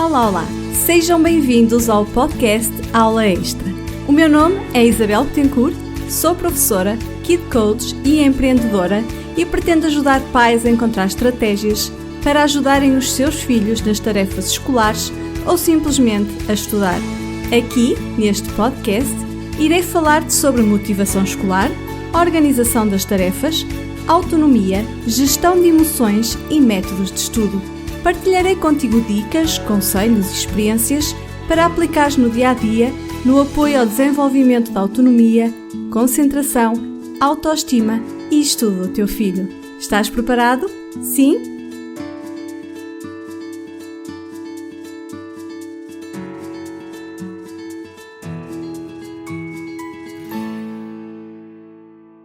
Olá, olá! Sejam bem-vindos ao podcast Aula Extra. O meu nome é Isabel Betancourt, sou professora, Kid Coach e empreendedora e pretendo ajudar pais a encontrar estratégias para ajudarem os seus filhos nas tarefas escolares ou simplesmente a estudar. Aqui, neste podcast, irei falar-te sobre motivação escolar, organização das tarefas, autonomia, gestão de emoções e métodos de estudo. Partilharei contigo dicas, conselhos e experiências para aplicares no dia-a-dia no apoio ao desenvolvimento da autonomia, concentração, autoestima e estudo do teu filho. Estás preparado? Sim?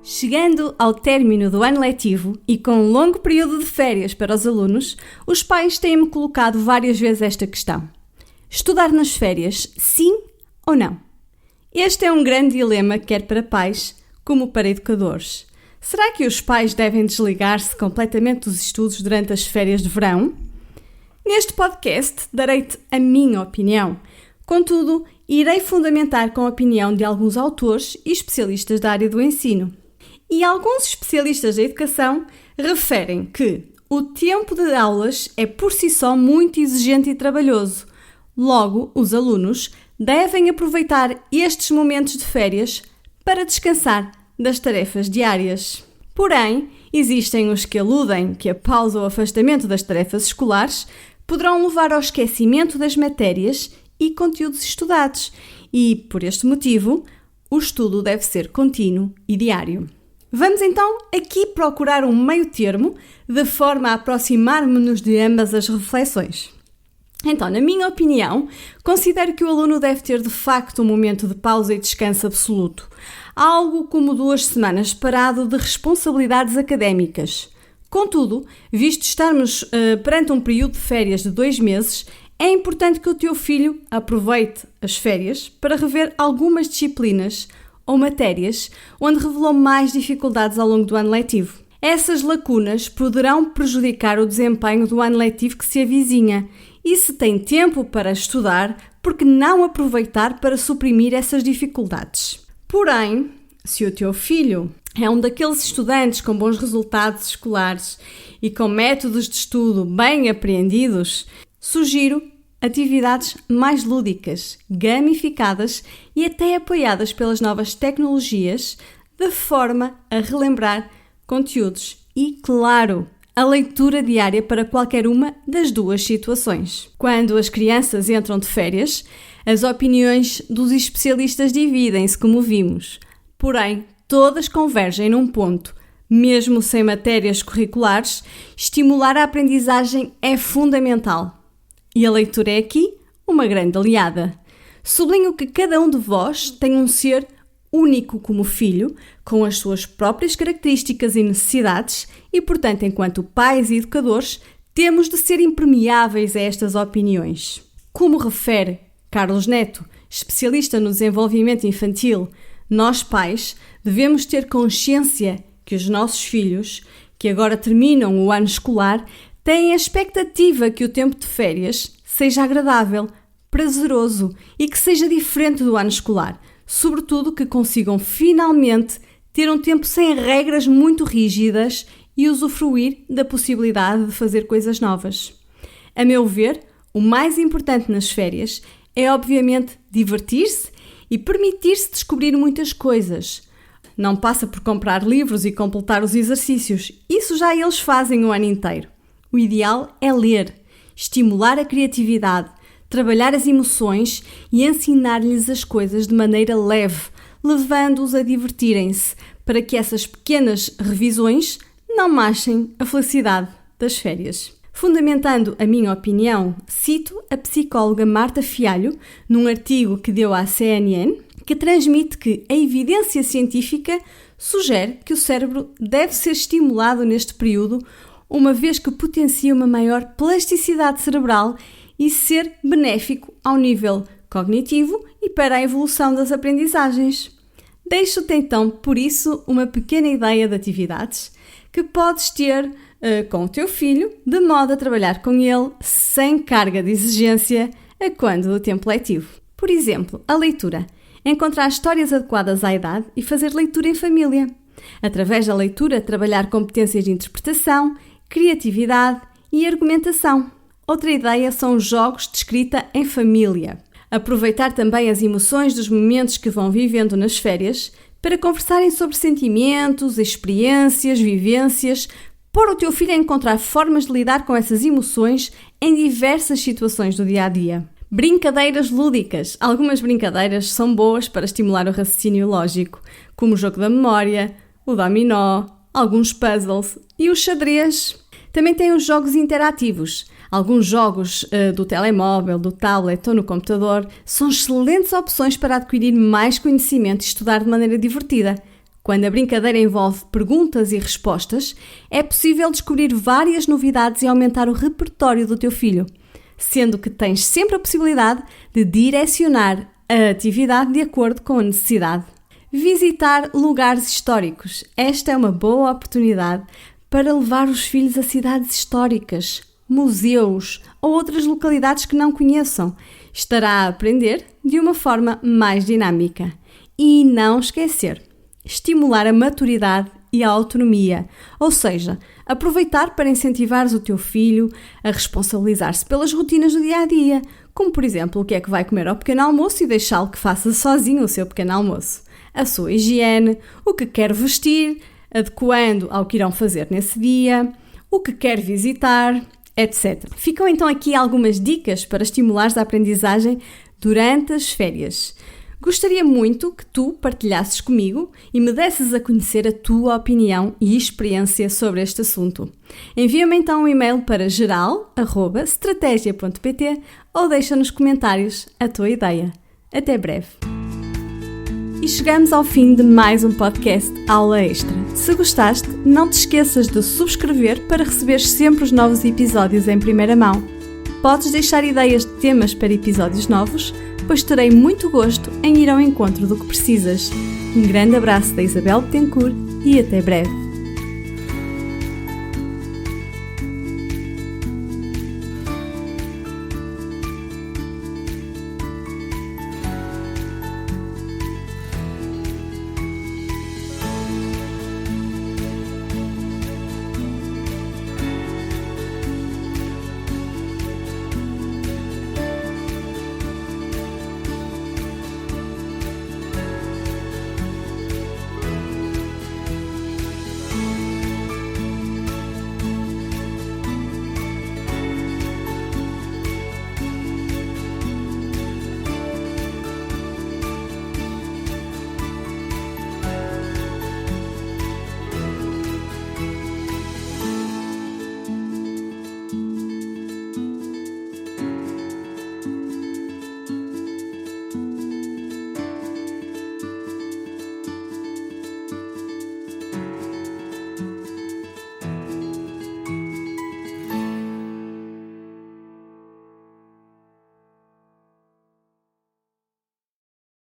Chegando ao término do ano letivo e com um longo período de férias para os alunos, os pais têm-me colocado várias vezes esta questão. Estudar nas férias, sim ou não? Este é um grande dilema quer para pais como para educadores. Será que os pais devem desligar-se completamente dos estudos durante as férias de verão? Neste podcast darei-te a minha opinião. Contudo, irei fundamentar com a opinião de alguns autores e especialistas da área do ensino. E alguns especialistas da educação referem que o tempo de aulas é por si só muito exigente e trabalhoso. Logo, os alunos devem aproveitar estes momentos de férias para descansar das tarefas diárias. Porém, existem os que aludem que a pausa ou afastamento das tarefas escolares poderão levar ao esquecimento das matérias e conteúdos estudados e, por este motivo, o estudo deve ser contínuo e diário. Vamos então aqui procurar um meio termo de forma a aproximar-nos de ambas as reflexões. Então, na minha opinião, considero que o aluno deve ter de facto um momento de pausa e descanso absoluto, algo como 2 semanas parado de responsabilidades académicas. Contudo, visto estarmos perante um período de férias de 2 meses, é importante que o teu filho aproveite as férias para rever algumas disciplinas ou matérias onde revelou mais dificuldades ao longo do ano letivo. Essas lacunas poderão prejudicar o desempenho do ano letivo que se avizinha e se tem tempo para estudar, por que não aproveitar para suprimir essas dificuldades? Porém, se o teu filho é um daqueles estudantes com bons resultados escolares e com métodos de estudo bem apreendidos, sugiro atividades mais lúdicas, gamificadas e até apoiadas pelas novas tecnologias, de forma a relembrar conteúdos e, claro, a leitura diária para qualquer uma das 2 situações. Quando as crianças entram de férias, as opiniões dos especialistas dividem-se, como vimos. Porém, todas convergem num ponto. Mesmo sem matérias curriculares, estimular a aprendizagem é fundamental. E a leitura é aqui uma grande aliada. Sublinho que cada um de vós tem um ser único como filho, com as suas próprias características e necessidades e, portanto, enquanto pais e educadores, temos de ser impermeáveis a estas opiniões. Como refere Carlos Neto, especialista no desenvolvimento infantil, nós pais devemos ter consciência que os nossos filhos, que agora terminam o ano escolar, têm a expectativa que o tempo de férias seja agradável, prazeroso e que seja diferente do ano escolar. Sobretudo que consigam finalmente ter um tempo sem regras muito rígidas e usufruir da possibilidade de fazer coisas novas. A meu ver, o mais importante nas férias é obviamente divertir-se e permitir-se descobrir muitas coisas. Não passa por comprar livros e completar os exercícios, isso já eles fazem o ano inteiro. O ideal é ler, estimular a criatividade, trabalhar as emoções e ensinar-lhes as coisas de maneira leve, levando-os a divertirem-se, para que essas pequenas revisões não machem a felicidade das férias. Fundamentando a minha opinião, cito a psicóloga Marta Fialho num artigo que deu à CNN, que transmite que a evidência científica sugere que o cérebro deve ser estimulado neste período, uma vez que potencia uma maior plasticidade cerebral e ser benéfico ao nível cognitivo e para a evolução das aprendizagens. Deixo-te então, por isso, uma pequena ideia de atividades que podes ter com o teu filho, de modo a trabalhar com ele sem carga de exigência a quando do tempo letivo. Por exemplo, a leitura. Encontrar histórias adequadas à idade e fazer leitura em família. Através da leitura, trabalhar competências de interpretação, criatividade e argumentação. Outra ideia são os jogos de escrita em família. Aproveitar também as emoções dos momentos que vão vivendo nas férias para conversarem sobre sentimentos, experiências, vivências, pôr o teu filho a encontrar formas de lidar com essas emoções em diversas situações do dia-a-dia. Brincadeiras lúdicas. Algumas brincadeiras são boas para estimular o raciocínio lógico, como o jogo da memória, o dominó, alguns puzzles e o xadrez. Também tem os jogos interativos. Alguns jogos do telemóvel, do tablet ou no computador são excelentes opções para adquirir mais conhecimento e estudar de maneira divertida. Quando a brincadeira envolve perguntas e respostas, é possível descobrir várias novidades e aumentar o repertório do teu filho, sendo que tens sempre a possibilidade de direcionar a atividade de acordo com a necessidade. Visitar lugares históricos. Esta é uma boa oportunidade para levar os filhos a cidades históricas, museus ou outras localidades que não conheçam. Estará a aprender de uma forma mais dinâmica. E não esquecer, estimular a maturidade e a autonomia, ou seja, aproveitar para incentivares o teu filho a responsabilizar-se pelas rotinas do dia-a-dia, como por exemplo o que é que vai comer ao pequeno almoço e deixá-lo que faça sozinho o seu pequeno almoço, a sua higiene, o que quer vestir, adequando ao que irão fazer nesse dia, o que quer visitar, etc. Ficam então aqui algumas dicas para estimulares a aprendizagem durante as férias. Gostaria muito que tu partilhasses comigo e me desses a conhecer a tua opinião e experiência sobre este assunto. Envia-me então um e-mail para geral@strategia.pt ou deixa nos comentários a tua ideia. Até breve! E chegamos ao fim de mais um podcast Aula Extra. Se gostaste, não te esqueças de subscrever para receber sempre os novos episódios em primeira mão. Podes deixar ideias de temas para episódios novos, pois terei muito gosto em ir ao encontro do que precisas. Um grande abraço da Isabel Betancourt e até breve!